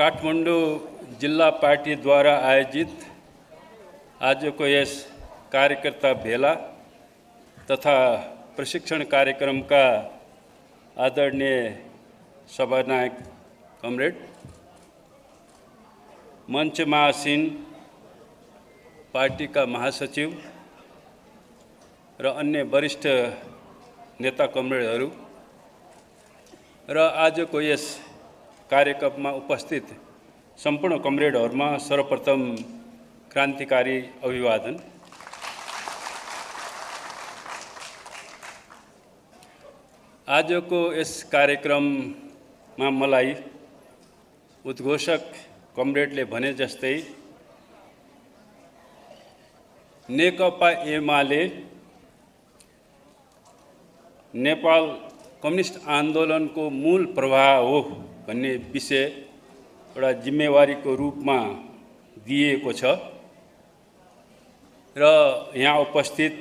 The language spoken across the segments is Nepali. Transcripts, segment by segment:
काठमाडौँ जिल्ला पार्टीद्वारा आयोजित आजको यस कार्यकर्ता भेला तथा प्रशिक्षण कार्यक्रमका आदरणीय सभानायक कमरेड, मञ्चमा आसीन पार्टीका महासचिव र अन्य वरिष्ठ नेता कमरेडहरू र आजको यस कार्यक्रममा उपस्थित सम्पूर्ण कमरेडहरूमा सर्वप्रथम क्रान्तिकारी अभिवादन। आजको यस कार्यक्रममा मलाई उद्घोषक कमरेडले भने जस्तै नेकपा एमाले नेपाल कम्युनिस्ट आन्दोलनको मूल प्रवाह हो भन्ने विषय एउटा जिम्मेवारीको रूपमा दिएको छ र यहाँ उपस्थित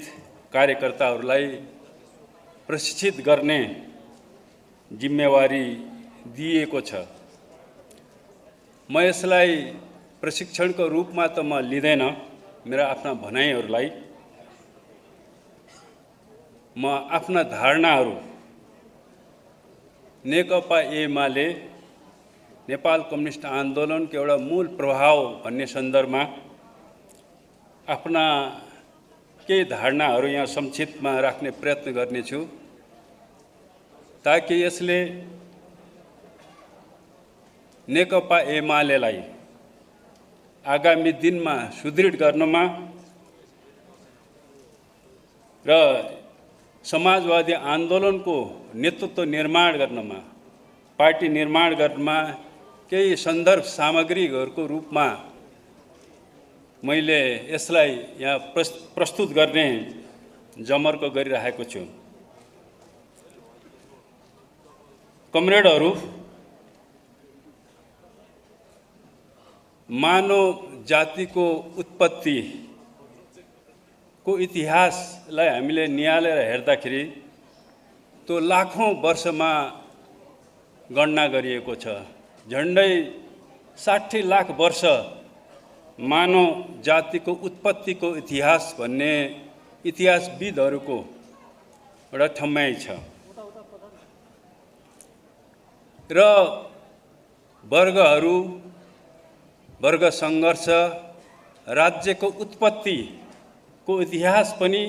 कार्यकर्ताहरूलाई प्रशिक्षित गर्ने जिम्मेवारी दिएको छ। म यसलाई प्रशिक्षणको रूपमा त म लिँदैन, मेरा आफ्ना भनाइहरूलाई म आफ्ना धारणाहरू नेकपा एमाले नेपाल कम्युनिस्ट आन्दोलनको एउटा मूल प्रभाव भन्ने सन्दर्भमा आफ्ना केही धारणाहरू यहाँ संक्षिप्तमा राख्ने प्रयत्न गर्नेछु, ताकि यसले नेकपा एमालेलाई आगामी दिनमा सुदृढ गर्नमा र समाजवादी आन्दोलनको नेतृत्व निर्माण गर्नमा, पार्टी निर्माण गर्नमा केही सन्दर्भ सामग्रीहरूको रूपमा मैले यसलाई यहाँ प्रस्तुत गर्ने जमर्को गरिरहेको छु। कमरेडहरू, मानव जातिको उत्पत्तिको इतिहासलाई हामीले निहालेर हेर्दाखेरि त्यो लाखौं वर्षमा गणना गरिएको छ। झन्डै 60 लाख वर्ष मानव जातिको उत्पत्तिको इतिहास भन्ने इतिहासविदहरूको एउटा ठम्याइ छ र वर्गहरू, वर्ग सङ्घर्ष, राज्यको उत्पत्तिको इतिहास पनि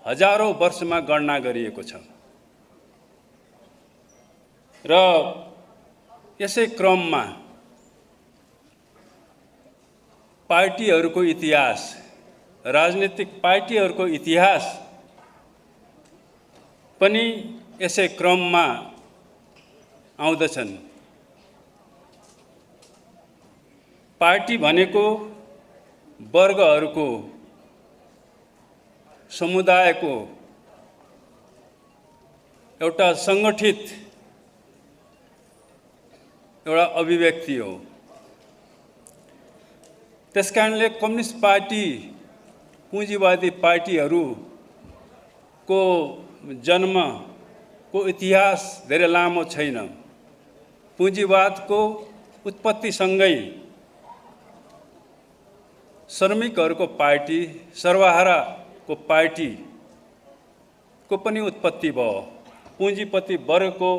हजारौं वर्षमा गणना गरिएको छ र यसै क्रममा पार्टीहरूको इतिहास, राजनीतिक पार्टीहरूको इतिहास पनि यसै क्रममा आउँदछन्। पार्टी भनेको वर्गहरूको, समुदायको एउटा सङ्गठित एउटा अभिव्यक्ति हो। त्यसकारणले कम्युनिस्ट पार्टी, पुँजीवादी पार्टीहरूको जन्मको इतिहास धेरै लामो छैन। पुँजीवादको उत्पत्तिसँगै श्रमिकहरूको पार्टी, सर्वहाराको पार्टीको पनि उत्पत्ति भयो, पुँजीपति वर्गको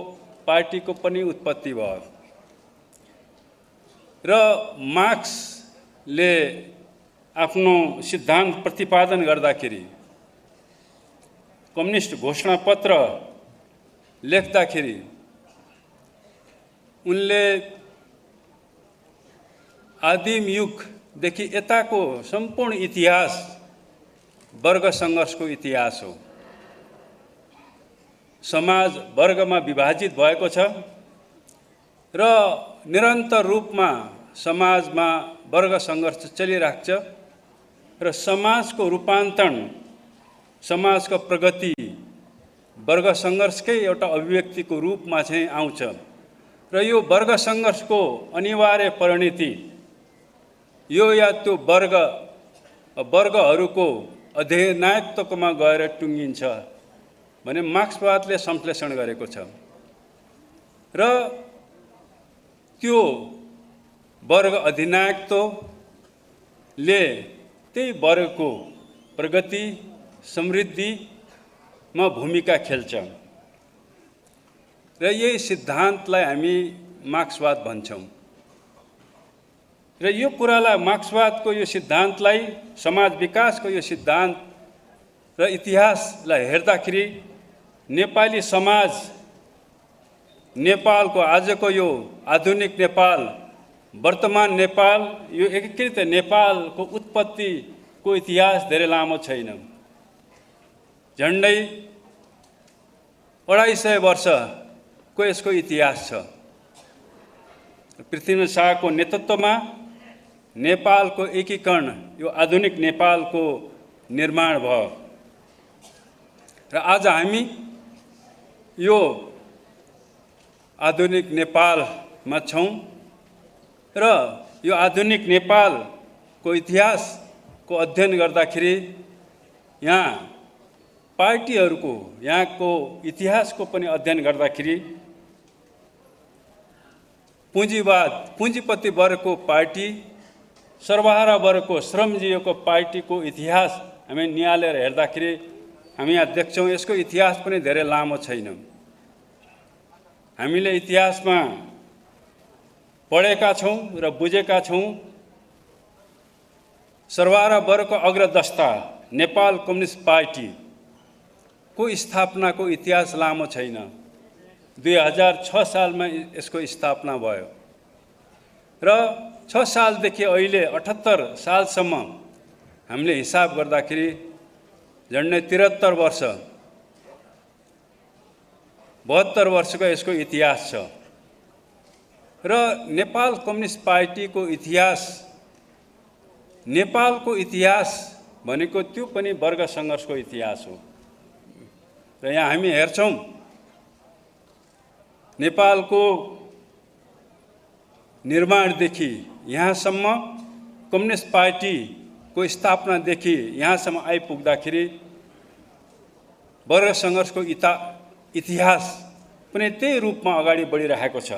पार्टीको पनि उत्पत्ति भयो र मार्क्सले आफ्नो सिद्धान्त प्रतिपादन गर्दाखेरि, कम्युनिस्ट घोषणापत्र लेख्दाखेरि उनले आदिम युगदेखि यताको सम्पूर्ण इतिहास वर्ग सङ्घर्षको इतिहास हो। समाज वर्गमा विभाजित भएको छ र निरन्तर रूपमा समाजमा वर्ग सङ्घर्ष चलिरहेको छ र समाजको रूपान्तरण, समाजको प्रगति वर्ग सङ्घर्षकै एउटा अभिव्यक्तिको रूपमा चाहिँ आउँछ र यो वर्ग सङ्घर्षको अनिवार्य परिणति यो या त्यो वर्गहरूको अधिनायकत्वमा गएर टुङ्गिन्छ भने मार्क्सवादले संश्लेषण गरेको छ र त्यो वर्ग अधिनायकत्वले त्यही वर्गको प्रगति समृद्धिमा भूमिका खेल्छ र यही सिद्धान्तलाई हामी मार्क्सवाद भन्छौँ। र यो कुरालाई मार्क्सवादको यो सिद्धान्तलाई समाज विकासको यो सिद्धान्त र इतिहासलाई हेर्दाखेरि नेपाली समाज नेपालको आजको यो आधुनिक नेपाल वर्तमान नेपाल यो एकीकृत नेपालको उत्पत्तिको इतिहास धेरै लामो छैन। झन्डै 250 वर्षको यसको इतिहास छ। पृथ्वीनारायण शाहको नेतृत्वमा नेपालको एकीकरण यो आधुनिक नेपालको निर्माण भयो र आज हामी यो आधुनिक नेपालमा छौँ र यो आधुनिक नेपालको इतिहासको अध्ययन गर्दाखेरि यहाँ पार्टीहरूको यहाँको इतिहासको पनि अध्ययन गर्दाखेरि पुँजीपति वर्गको पार्टी सर्वहारा वर्गको श्रमजीवीको पार्टीको इतिहास हामी निहालेर हेर्दाखेरि हामी यहाँ देख्छौँ यसको इतिहास पनि धेरै लामो छैन। हामीले इतिहासमा पढेका छौँ र बुझेका छौँ सर्वहारा वर्गको अग्रदष्टा नेपाल कम्युनिस्ट पार्टीको स्थापनाको इतिहास लामो छैन। 2006 सालमा यसको स्थापना भयो र 6 सालदेखि अहिले 78 सालसम्म हामीले हिसाब गर्दाखेरि झन्डै 73 वर्ष 72 वर्षको यसको इतिहास छ र नेपाल कम्युनिस्ट पार्टीको इतिहास नेपालको इतिहास भनेको त्यो पनि वर्ग सङ्घर्षको इतिहास हो र यहाँ हामी हेर्छौँ नेपालको निर्माणदेखि यहाँसम्म कम्युनिस्ट पार्टीको स्थापनादेखि यहाँसम्म आइपुग्दाखेरि वर्ग सङ्घर्षको इतिहास पनि त्यही रूपमा अगाडि बढिरहेको छ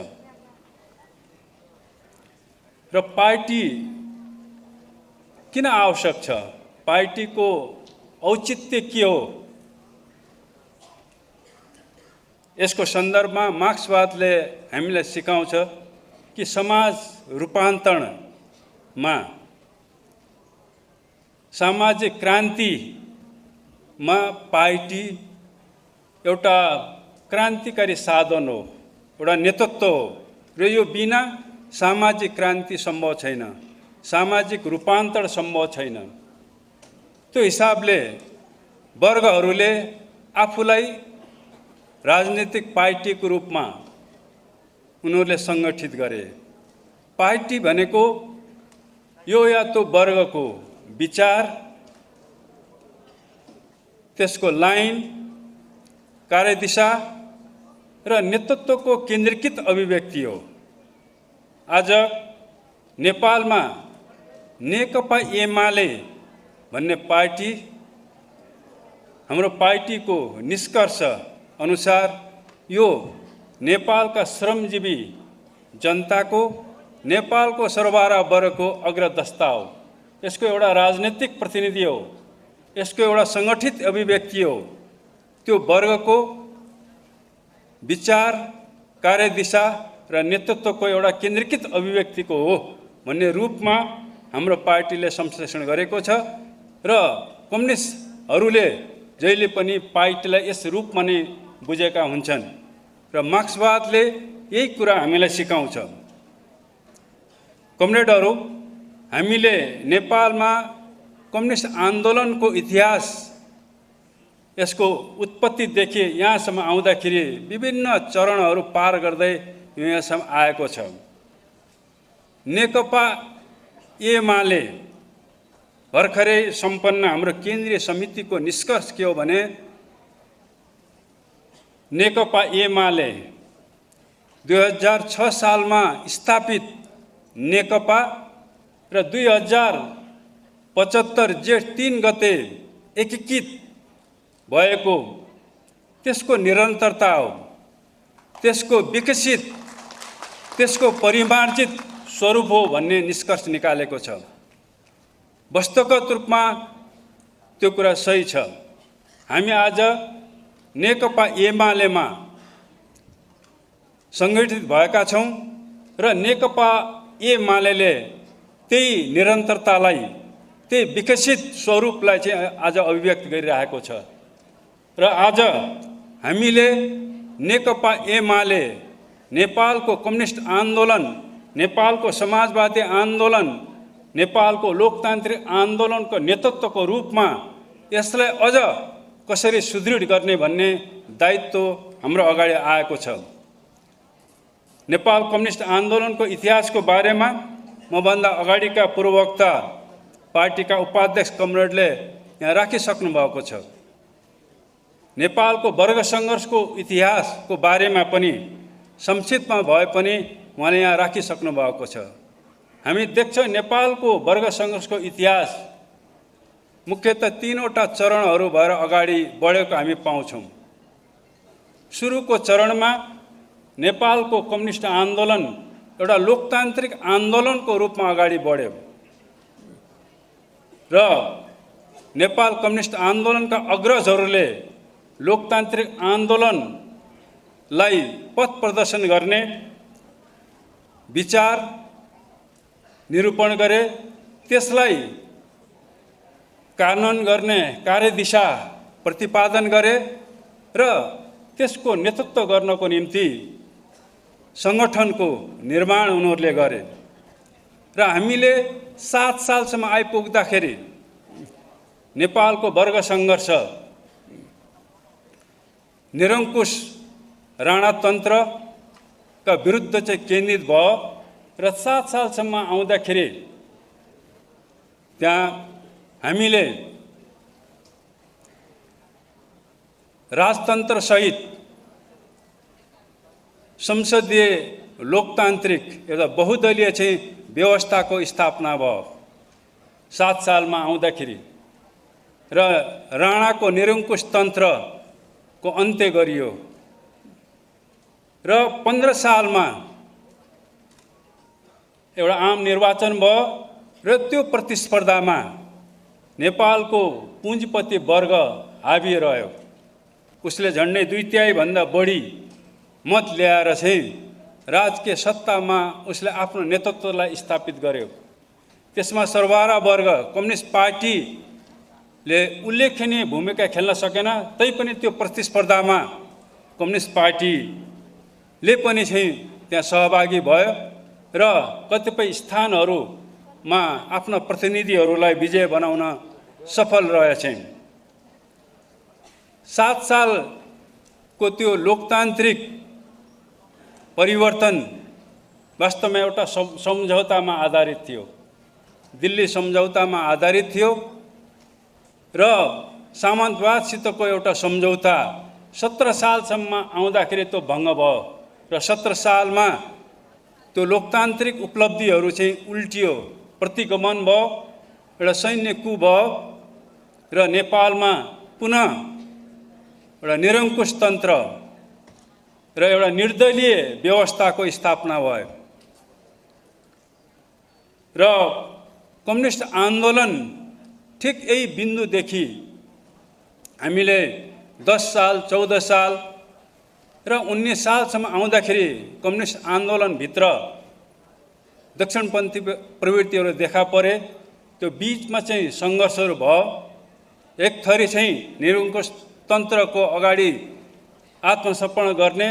र पार्टी किन आवश्यक छ, पार्टीको औचित्य के हो, यसको सन्दर्भमा मार्क्सवादले हामीलाई सिकाउँछ कि समाज रूपान्तरणमा सामाजिक क्रान्तिमा पार्टी एउटा क्रान्तिकारी साधन हो, एउटा नेतृत्व हो र यो बिना सामाजिक क्रान्ति सम्भव छैन, सामाजिक रूपान्तरण सम्भव छैन। त्यो हिसाबले वर्गहरूले आफूलाई राजनीतिक पार्टीको रूपमा उनीहरूले सङ्गठित गरे। पार्टी भनेको यो या तो वर्गको विचार, त्यसको लाइन, कार्यदिशा र नेतृत्वको केन्द्रीकृत अभिव्यक्ति हो। आज नेपालमा नेकपा एमाले भन्ने पार्टी हाम्रो पार्टीको निष्कर्ष अनुसार यो नेपालका श्रमजीवी जनताको, नेपालको सर्वहारा वर्गको अग्रदष्टा हो। यसको एउटा राजनीतिक प्रतिनिधि हो, यसको एउटा सङ्गठित अभिव्यक्ति हो। त्यो वर्गको विचार, कार्यदिशा र नेतृत्वको एउटा केन्द्रीकृत अभिव्यक्तिको हो भन्ने रूपमा हाम्रो पार्टीले संश्लेषण गरेको छ र कम्युनिस्टहरूले जहिले पनि पार्टीलाई यस रूपमा नै बुझेका हुन्छन् र मार्क्सवादले यही कुरा हामीलाई सिकाउँछ। कमरेडहरू, हामीले नेपालमा कम्युनिस्ट आन्दोलनको इतिहास, यसको उत्पत्तिदेखि यहाँसम्म आउँदाखेरि विभिन्न चरणहरू पार गर्दै यहाँसम्म आएको छ। नेकपा एमाले भर्खरै सम्पन्न हाम्रो केन्द्रीय समितिको निष्कर्ष के हो भने नेकपा एमाले 2006 सालमा स्थापित नेकपा र 2075 जेठ 3 गते एकीकृत भएको त्यसको निरन्तरता हो, त्यसको विकसित, त्यसको परिमार्जित स्वरूप हो भन्ने निष्कर्ष निकालेको छ। वास्तवगत रूपमा त्यो कुरा सही छ। हामी आज नेकपा एमालेमा सङ्गठित भएका छौँ र नेकपा एमाले त्यही निरन्तरतालाई, त्यही विकसित स्वरूपलाई चाहिँ आज अभिव्यक्त गरिरहेको छ। र आज हामीले नेकपा एमाले नेपालको कम्युनिस्ट आन्दोलन, नेपालको समाजवादी आन्दोलन, नेपालको लोकतान्त्रिक आन्दोलनको नेतृत्वको रूपमा यसलाई अझ कसरी सुदृढ गर्ने भन्ने दायित्व हाम्रो अगाडि आएको छ। नेपाल कम्युनिस्ट आन्दोलनको इतिहासको बारेमा मभन्दा अगाडिका पूर्ववक्ता पार्टीका उपाध्यक्ष कमरेडले यहाँ राखिसक्नु भएको छ। नेपालको वर्ग सङ्घर्षको इतिहासको बारेमा पनि संक्षिप्तमा भए पनि उहाँले यहाँ राखिसक्नु भएको छ। हामी देख्छौँ नेपालको वर्ग सङ्घर्षको इतिहास मुख्यतः तीनवटा चरणहरू भएर अगाडि बढेको हामी पाउँछौँ। सुरुको चरणमा नेपालको कम्युनिस्ट आन्दोलन एउटा लोकतान्त्रिक आन्दोलनको रूपमा अगाडि बढ्यो र नेपाल कम्युनिस्ट आन्दोलनका अग्रजहरूले लोकतान्त्रिक आन्दोलनलाई पथ प्रदर्शन गर्ने, विचार निरूपण गरे, त्यसलाई कार्यान्वयन गर्ने कार्यदिशा प्रतिपादन गरे र त्यसको नेतृत्व गर्नको निम्ति सङ्गठनको निर्माण उनीहरूले गरे। र हामीले 7 सालसम्म आइपुग्दाखेरि नेपालको वर्ग सङ्घर्ष निरङ्कुश राणातन्त्रका विरुद्ध चाहिँ केन्द्रित भयो र 7 सालसम्म आउँदाखेरि त्यहाँ हामीले राजतन्त्रसहित संसदीय लोकतान्त्रिक एउटा बहुदलीय चाहिँ व्यवस्थाको स्थापना भयो 7 सालमा आउँदाखेरि र राणाको निरङ्कुश तन्त्रको अन्त्य गरियो र 15 सालमा एउटा आम निर्वाचन भयो र त्यो प्रतिस्पर्धामा नेपालको पुँजीपति वर्ग हाबी रह्यो। उसले झन्डै 2/3 भन्दा बढी मत ल्याएर चाहिँ राजकीय सत्तामा उसले आफ्नो नेतृत्वलाई स्थापित गर्यो। त्यसमा सर्वहारा वर्ग कम्युनिस्ट पार्टीले उल्लेखनीय भूमिका खेल्न सकेन, तैपनि त्यो प्रतिस्पर्धामा कम्युनिस्ट पार्टीले पनि चाहिँ त्यहाँ सहभागी भयो र कतिपय स्थानहरूमा आफ्ना प्रतिनिधिहरूलाई विजय बनाउन सफल रहेछन्। 7 सालको त्यो लोकतान्त्रिक परिवर्तन वास्तवमा एउटा सम्झौतामा आधारित थियो, दिल्ली सम्झौतामा आधारित थियो र सामन्तवादसितको एउटा सम्झौता 17 सालसम्म आउँदाखेरि त्यो भङ्ग भयो र 17 सालमा त्यो लोकतान्त्रिक उपलब्धिहरू चाहिँ उल्टियो, प्रतिगमन भयो, एउटा सैन्य कु भयो र नेपालमा पुनः एउटा निरङ्कुश तन्त्र र एउटा निर्दलीय व्यवस्थाको स्थापना भयो र कम्युनिस्ट आन्दोलन ठिक यही बिन्दुदेखि हामीले 10 साल, 14 साल र 19 सालसम्म आउँदाखेरि कम्युनिस्ट आन्दोलनभित्र दक्षिणपन्थी प्रवृत्तिहरू देखा परे। त्यो बिचमा चाहिँ सङ्घर्षहरू भयो। एक थरी चाहिँ निरङ्कुश तन्त्रको अगाडि आत्मसमर्पण गर्ने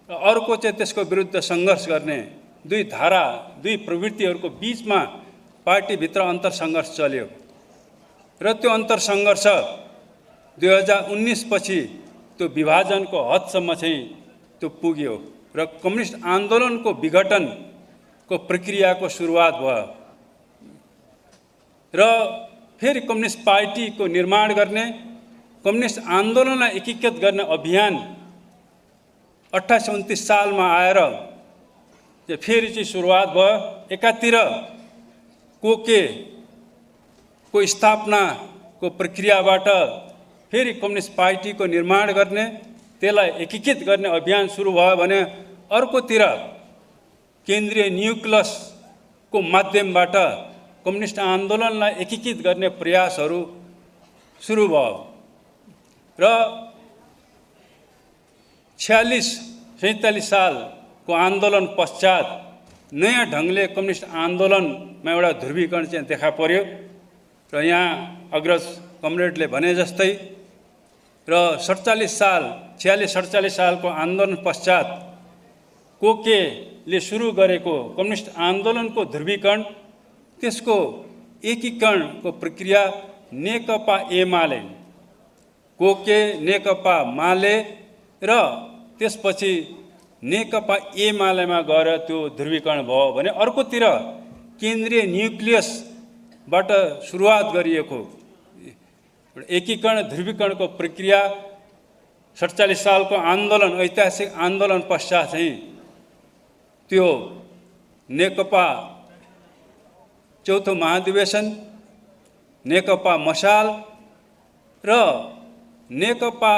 र अर्को चाहिँ त्यसको विरुद्ध सङ्घर्ष गर्ने, दुई धारा, दुई प्रवृत्तिहरूको बिचमा पार्टीभित्र अन्तरसङ्घर्ष चल्यो र त्यो अन्तरसङ्घर्ष 2019 पछि त्यो विभाजनको हदसम्म चाहिँ त्यो पुग्यो र कम्युनिस्ट आन्दोलनको विघटनको प्रक्रियाको सुरुवात भयो र फेरि कम्युनिस्ट पार्टीको निर्माण गर्ने, कम्युनिस्ट आन्दोलनलाई एकीकृत गर्ने अभियान 28-29 सालमा आएर फेरि चाहिँ सुरुवात भयो। एकातिर कोकेको स्थापनाको प्रक्रियाबाट फेरि कम्युनिस्ट पार्टीको निर्माण गर्ने, त्यसलाई एकीकृत गर्ने अभियान सुरु भयो भने अर्कोतिर केन्द्रीय न्युक्लियस को माध्यमबाट कम्युनिस्ट आन्दोलनलाई एकीकृत गर्ने प्रयासहरू सुरु भयो र 46-47 सालको आन्दोलन पश्चात नयाँ ढङ्गले कम्युनिस्ट आन्दोलनमा एउटा ध्रुवीकरण चाहिँ देखा पर्यो र यहाँ अग्रज कमरेडले भने जस्तै र 46-47 सालको आन्दोलन पश्चात कोकेले सुरु गरेको कम्युनिस्ट आन्दोलनको ध्रुवीकरण त्यसको एकीकरणको प्रक्रिया नेकपा एमाले कोके नेकपा माले र त्यसपछि नेकपा एमालेमा गएर त्यो ध्रुवीकरण भयो भने अर्कोतिर केन्द्रीय न्युक्लियसबाट सुरुवात गरिएको एकीकरण ध्रुवीकरणको प्रक्रिया 47 सालको आन्दोलन ऐतिहासिक आन्दोलन पश्चात चाहिँ त्यो नेकपा चौथो महाधिवेशन नेकपा मशाल र नेकपा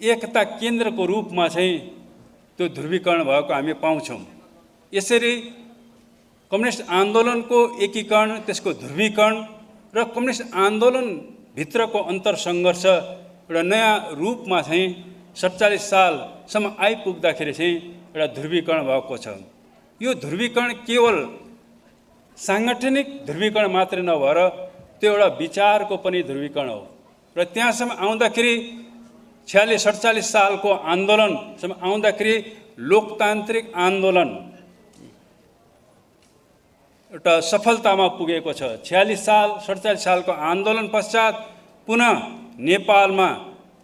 एकता केन्द्रको रूपमा चाहिँ त्यो ध्रुवीकरण भएको हामी पाउँछौँ। यसरी कम्युनिस्ट आन्दोलनको एकीकरण त्यसको ध्रुवीकरण र कम्युनिस्ट आन्दोलनभित्रको अन्तरसङ्घर्ष एउटा नयाँ रूपमा चाहिँ 47 सालसम्म आइपुग्दाखेरि चाहिँ एउटा ध्रुवीकरण भएको छ। यो ध्रुवीकरण केवल साङ्गठनिक ध्रुवीकरण मात्रै नभएर त्यो एउटा विचारको पनि ध्रुवीकरण हो र त्यहाँसम्म आउँदाखेरि 46-47 सालको आन्दोलनसम्म आउँदाखेरि लोकतान्त्रिक आन्दोलन एउटा सफलतामा पुगेको छ। 46-47 सालको आन्दोलन पश्चात पुनः नेपालमा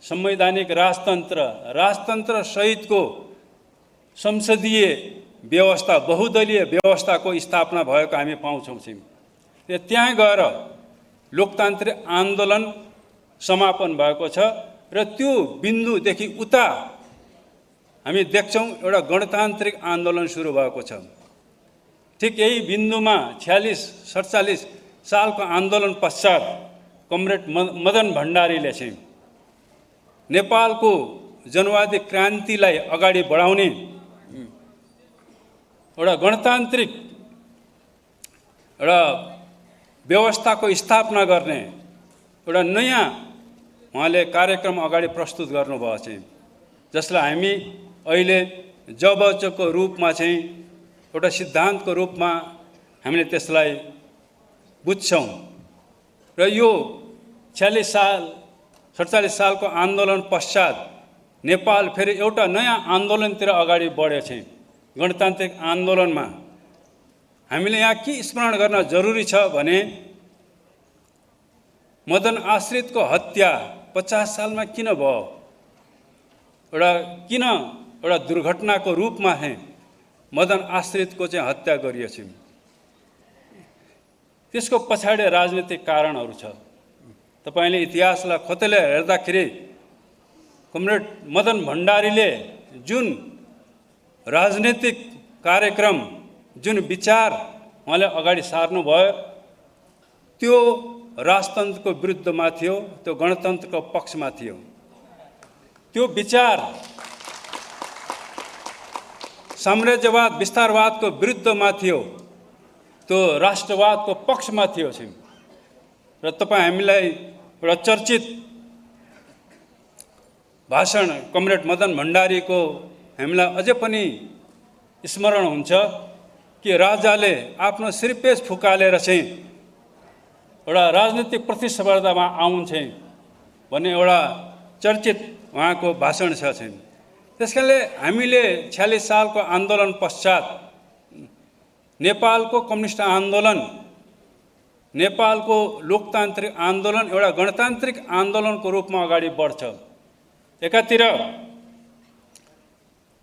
संवैधानिक राजतन्त्र सहितको संसदीय व्यवस्था बहुदलीय व्यवस्थाको स्थापना भएको हामी पाउँछौँ। त्यहाँ गएर लोकतान्त्रिक आन्दोलन समापन भएको छ र त्यो बिन्दुदेखि उता हामी देख्छौँ एउटा गणतान्त्रिक आन्दोलन सुरु भएको छ। ठिक यही बिन्दुमा 46-47 सालको आन्दोलन पश्चात कमरेड मदन भण्डारीले चाहिँ नेपालको जनवादी क्रान्तिलाई अगाडि बढाउने एउटा गणतान्त्रिक एउटा व्यवस्थाको स्थापना गर्ने एउटा नयाँ उहाँले कार्यक्रम अगाडि प्रस्तुत गर्नुभएको छ, जसलाई हामी अहिले जबचको रूपमा चाहिँ एउटा सिद्धान्तको रूपमा हामीले त्यसलाई बुझ्छौँ। र यो 46-47 सालको आन्दोलन पश्चात नेपाल फेरि एउटा नयाँ आन्दोलनतिर अगाडि बढेको छ। गणतान्त्रिक आन्दोलनमा हामीले यहाँ के स्मरण गर्न जरुरी छ भने मदन आश्रितको हत्या 50 सालमा किन भयो, एउटा दुर्घटनाको रूपमा है मदन आश्रितको चाहिँ हत्या गरिएछ। त्यसको पछाडि राजनीतिक कारणहरू छ। तपाईले इतिहासलाई खोतेले हेर्दाखेरि कमरेड मदन भण्डारीले जुन राजनीतिक कार्यक्रम जुन विचार उहाँले अगाडि सार्नुभयो त्यो राजतन्त्रको विरुद्धमा थियो, त्यो गणतन्त्रको पक्षमा थियो। त्यो विचार साम्राज्यवाद विस्तारवादको विरुद्धमा थियो, त्यो राष्ट्रवादको पक्षमा थियो। र तपाईँ हामीलाई एउटा चर्चित भाषण कमरेड मदन भण्डारीको हामीलाई अझै पनि स्मरण हुन्छ कि राजाले आफ्नो सिरपेज फुकालेर चाहिँ एउटा राजनीतिक प्रतिस्पर्धामा आउँछ भन्ने एउटा चर्चित उहाँको भाषण छ। त्यसकारणले हामीले 46 सालको आन्दोलन पश्चात नेपालको कम्युनिस्ट आन्दोलन, नेपालको लोकतान्त्रिक आन्दोलन एउटा गणतान्त्रिक आन्दोलनको रूपमा अगाडि बढ्छ। एकातिर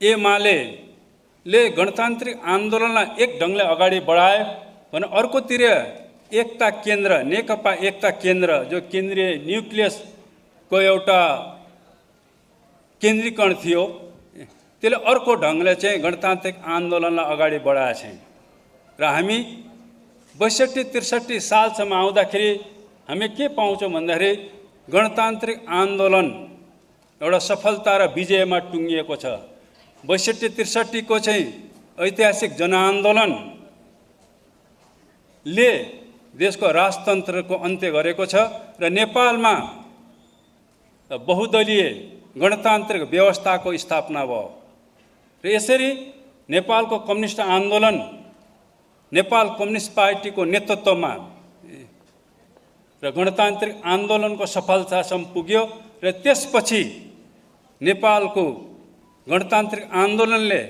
एमालेले गणतान्त्रिक आन्दोलनलाई एक ढङ्गले अगाडि बढायो भने अर्कोतिर एकता केन्द्र नेकपा एकता केन्द्र जो केन्द्रीय न्युक्लियसको एउटा केन्द्रीकरण थियो त्यसले अर्को ढङ्गले चाहिँ गणतान्त्रिक आन्दोलनलाई अगाडि बढाएछ। र हामी 62-63 सालसम्म आउँदाखेरि हामी के पाउँछौँ भन्दाखेरि गणतान्त्रिक आन्दोलन एउटा सफलता र विजयमा टुङ्गिएको छ। 62-63 को चाहिँ ऐतिहासिक जनआन्दोलन ले देशको राजतन्त्रको अन्त्य गरेको छ र नेपालमा बहुदलीय गणतान्त्रिक व्यवस्थाको स्थापना भयो र यसरी नेपालको कम्युनिस्ट आन्दोलन नेपाल कम्युनिस्ट पार्टीको नेतृत्वमा र गणतान्त्रिक आन्दोलनको सफलतासम्म पुग्यो र त्यसपछि नेपालको गणतान्त्रिक आन्दोलनले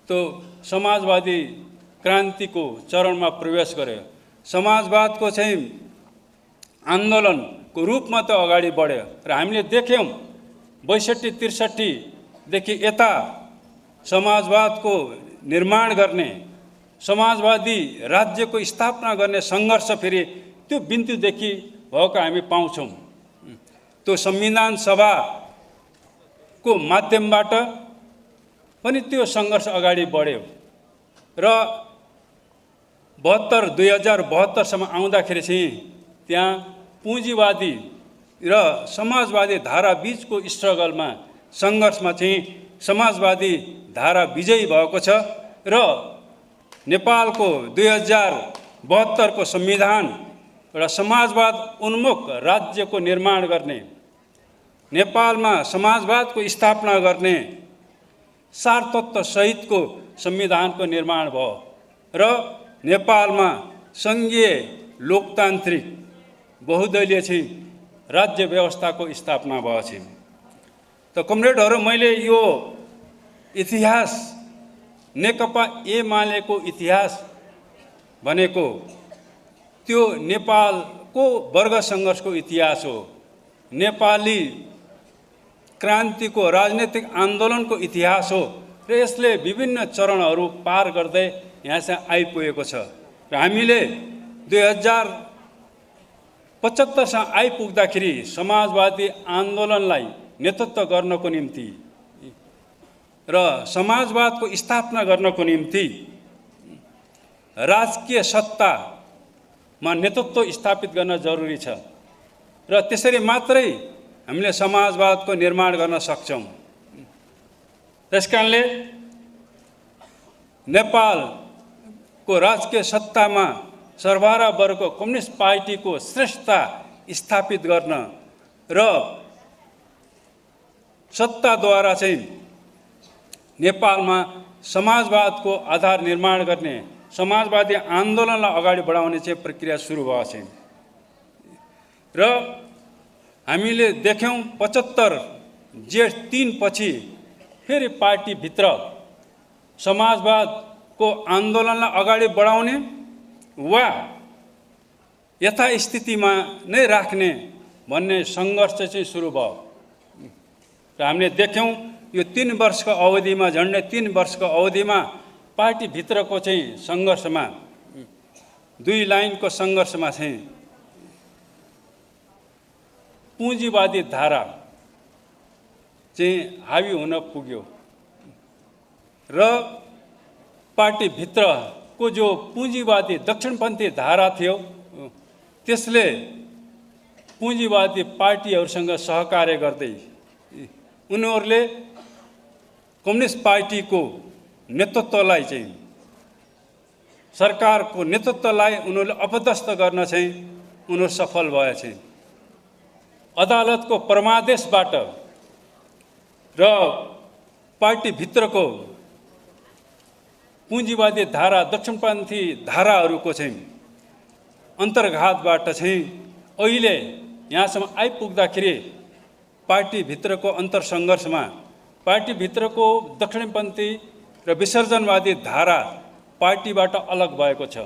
त्यो समाजवादी क्रान्तिको चरणमा प्रवेश गर्यो। समाजवादको चाहिँ आन्दोलनको रूपमा त अगाडि बढ्यो र हामीले देख्यौँ 62-63 देखि यता समाजवादको निर्माण गर्ने समाजवादी राज्यको स्थापना गर्ने सङ्घर्ष फेरि त्यो बिन्दुदेखि भएको हामी पाउँछौँ। त्यो संविधान सभाको माध्यमबाट पनि त्यो सङ्घर्ष अगाडि बढ्यो र 2072सम्म आउँदाखेरि चाहिँ त्यहाँ पुँजीवादी र समाजवादी धारा बीचको स्ट्रगलमा सङ्घर्षमा चाहिँ समाजवादी धारा विजयी भएको छ र नेपालको 2072को संविधान एउटा समाजवाद उन्मुख राज्यको निर्माण गर्ने नेपालमा समाजवादको स्थापना गर्ने सारतत्व सहितको संविधानको निर्माण भयो र नेपालमा सङ्घीय लोकतान्त्रिक बहुदलीय चाहिँ राज्य व्यवस्थाको स्थापना भएको छ। त कमरेडहरू, मैले यो इतिहास नेकपा एमालेको इतिहास भनेको त्यो नेपालको वर्ग सङ्घर्षको इतिहास हो, नेपाली क्रान्तिको राजनीतिक आन्दोलनको इतिहास हो र यसले विभिन्न चरणहरू पार गर्दै यहाँसम्म आइपुगेको छ र हामीले 2075सम्म आइपुग्दाखेरि समाजवादी आन्दोलनलाई नेतृत्व गर्नको निम्ति र समाजवादको स्थापना गर्नको निम्ति राजकीय सत्तामा नेतृत्व स्थापित गर्न जरुरी छ र त्यसरी मात्रै हामीले समाजवादको निर्माण गर्न सक्छौँ। त्यसकारणले नेपालको राजकीय सत्तामा सर्वहारा वर्गको कम्युनिस्ट पार्टीको श्रेष्ठता स्थापित गर्न र सत्ताद्वारा चाहिँ नेपालमा समाजवादको आधार निर्माण गर्ने समाजवादी आन्दोलनलाई अगाडि बढाउने चाहिँ प्रक्रिया सुरु भएको छ र हामीले देख्यौँ 75 जेठ 3 पछि फेरि पार्टीभित्र समाजवादको आन्दोलनलाई अगाडि बढाउने वा यथास्थितिमा नै राख्ने भन्ने सङ्घर्ष चाहिँ सुरु भयो र हामीले देख्यौँ यो 3 वर्षको अवधिमा झन्डै 3 वर्षको अवधिमा पार्टीभित्रको चाहिँ सङ्घर्षमा 2 लाइनको सङ्घर्षमा चाहिँ पुँजीवादी धारा चाहिँ हावी हुन पुग्यो र पार्टीभित्रको जो पुँजीवादी दक्षिणपन्थी धारा थियो त्यसले पुँजीवादी पार्टीहरूसँग सहकार्य गर्दै उनीहरूले कम्युनिस्ट पार्टीको नेतृत्वलाई चाहिँ सरकारको नेतृत्वलाई उनीहरूले अपदस्थ गर्न चाहिँ उनीहरू सफल भए चाहिँ अदालतको परमादेशबाट र पार्टीभित्रको पुँजीवादी धारा दक्षिणपन्थी धाराहरूको चाहिँ अन्तर्घातबाट चाहिँ अहिले यहाँसम्म आइपुग्दाखेरि पार्टीभित्रको अन्तरसङ्घर्षमा पार्टीभित्रको दक्षिणपन्थी र विसर्जनवादी धारा पार्टीबाट अलग भएको छ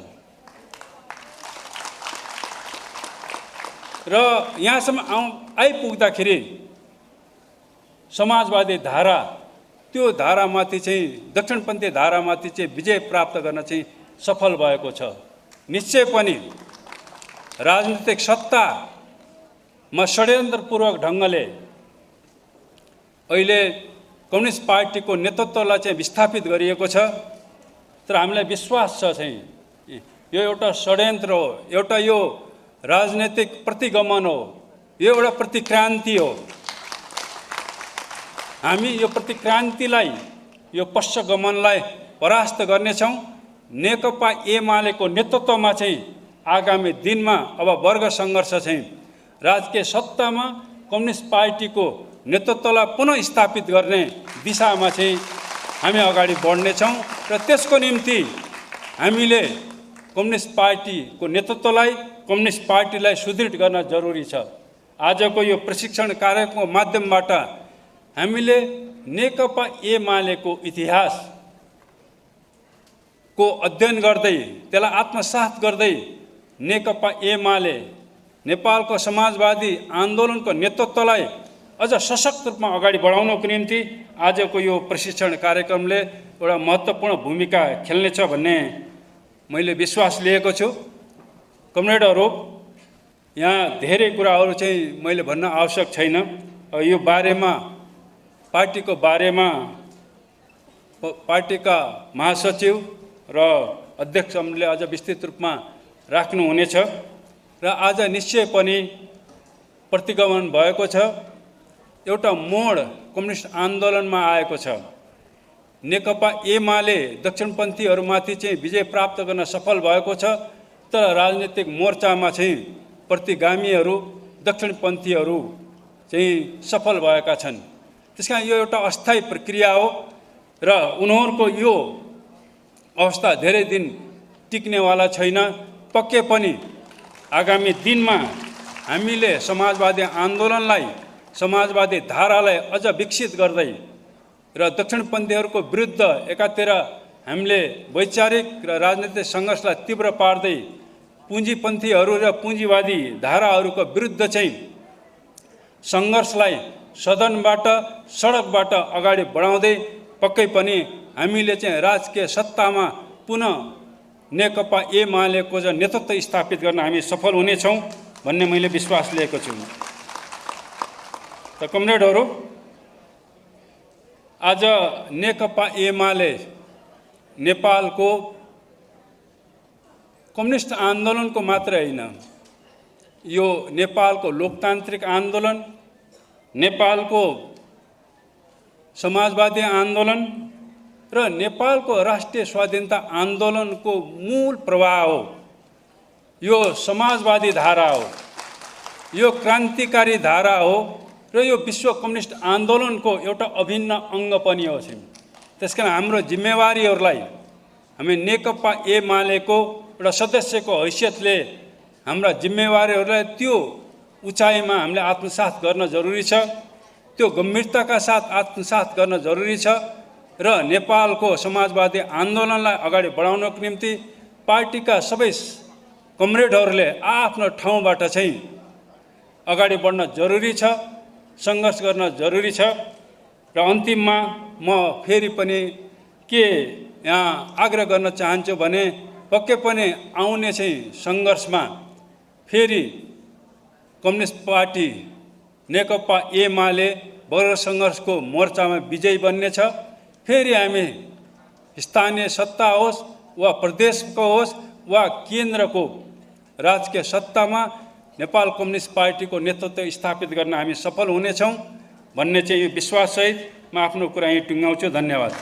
र यहाँसम्म आइपुग्दाखेरि समाजवादी धारा त्यो धारामाथि चाहिँ दक्षिणपन्थी धारामाथि चाहिँ विजय प्राप्त गर्न चाहिँ सफल भएको छ। निश्चय पनि राजनीतिक सत्तामा षड्यन्त्रपूर्वक ढङ्गले अहिले कम्युनिस्ट पार्टीको नेतृत्वलाई चाहिँ विस्थापित गरिएको छ तर हामीलाई विश्वास छ चाहिँ यो एउटा षड्यन्त्र हो, एउटा यो राजनीतिक प्रतिगमन हो, यो एउटा प्रतिक्रान्ति हो। हामी यो प्रतिक्रान्तिलाई यो पश्चगमनलाई परास्त गर्नेछौँ नेकपा एमालेको नेतृत्वमा चाहिँ आगामी दिनमा अब वर्ग सङ्घर्ष चाहिँ राजकीय सत्तामा कम्युनिस्ट पार्टीको नेतृत्वलाई पुनः स्थापित गर्ने दिशामा चाहिँ हामी अगाडि बढ्नेछौँ र त्यसको निम्ति हामीले कम्युनिस्ट पार्टीको नेतृत्वलाई कम्युनिस्ट पार्टीलाई सुदृढ गर्न जरुरी छ। आजको यो प्रशिक्षण कार्यक्रमको माध्यमबाट हामीले नेकपा एमालेको इतिहासको अध्ययन गर्दै त्यसलाई आत्मसात गर्दै नेकपा एमाले नेपालको समाजवादी आन्दोलनको नेतृत्वलाई अझ सशक्त रूपमा अगाडि बढाउनको निम्ति आजको यो प्रशिक्षण कार्यक्रमले एउटा महत्त्वपूर्ण भूमिका खेल्नेछ भन्ने मैले विश्वास लिएको छु। कमरेडहरू, यहाँ धेरै कुराहरू चाहिँ मैले भन्न आवश्यक छैन। यो बारेमा पार्टीको बारेमा पार्टीका महासचिव र अध्यक्षले अझ विस्तृत रूपमा राख्नुहुनेछ र आज निश्चय पनि प्रतिगमन भएको छ। एउटा मोड कम्युनिस्ट आन्दोलनमा आएको छ। नेकपा एमाले दक्षिणपन्थीहरूमाथि चाहिँ विजय प्राप्त गर्न सफल भएको छ, तर राजनीतिक मोर्चामा चाहिँ प्रतिगामीहरू दक्षिणपन्थीहरू चाहिँ सफल भएका छन्। त्यसकारण यो एउटा अस्थायी प्रक्रिया हो र उनीहरूको यो अवस्था धेरै दिन टिक्नेवाला छैन। पक्कै पनि आगामी दिनमा हामीले समाजवादी आन्दोलनलाई, समाजवादी धारालाई अझ विकसित गर्दै र दक्षिणपन्थीहरूको विरुद्ध एकातिर हामीले वैचारिक र राजनीतिक सङ्घर्षलाई तीव्र पार्दै पुँजीपन्थीहरू र पुँजीवादी धाराहरूको विरुद्ध चाहिँ सङ्घर्षलाई सदनबाट सडकबाट अगाडि बढाउँदै पक्कै पनि हामीले चाहिँ राजकीय सत्तामा पुनः नेकपा एमालेको चाहिँ नेतृत्व स्थापित गर्न हामी सफल हुनेछौँ भन्ने मैले विश्वास लिएको छु। त कमरेडहरू, आज नेकपा एमाले नेपालको कम्युनिस्ट आन्दोलनको मात्र होइन, यो नेपालको लोकतान्त्रिक आन्दोलन, नेपालको समाजवादी आन्दोलन र नेपालको राष्ट्रिय स्वाधीनता आन्दोलनको मूल प्रवाह हो। यो समाजवादी धारा हो, यो क्रान्तिकारी धारा हो र यो विश्व कम्युनिस्ट आन्दोलनको एउटा अभिन्न अङ्ग पनि हो। त्यसकारण हाम्रो जिम्मेवारीहरूलाई हामी नेकपा एमालेको एउटा सदस्यको हैसियतले हाम्रा जिम्मेवारीहरूलाई त्यो उचाइमा हामीले आत्मसात गर्न जरुरी छ, त्यो गम्भीरताका साथ आत्मसात गर्न जरुरी छ र नेपालको समाजवादी आन्दोलनलाई अगाडि बढाउनको निम्ति पार्टीका सबै कमरेडहरूले आफ्नो ठाउँबाट चाहिँ अगाडि बढ्न जरुरी छ, सङ्घर्ष गर्न जरुरी छ। र अन्तिममा म फेरि पनि के यहाँ आग्रह गर्न चाहन्छु भने पक्कै पनि आउने चाहिँ सङ्घर्षमा फेरि कम्युनिस्ट पार्टी नेकपा एमाले वर्ग सङ्घर्षको मोर्चामा विजयी बन्नेछ। फेरि हामी स्थानीय सत्ता होस् वा प्रदेशको होस् वा केन्द्रको राजकीय सत्तामा नेपाल कम्युनिस्ट पार्टीको नेतृत्व स्थापित गर्न हामी सफल हुनेछौँ भन्ने चाहिँ यो विश्वाससहित म आफ्नो कुरा यहीँ टुङ्ग्याउँछु। धन्यवाद।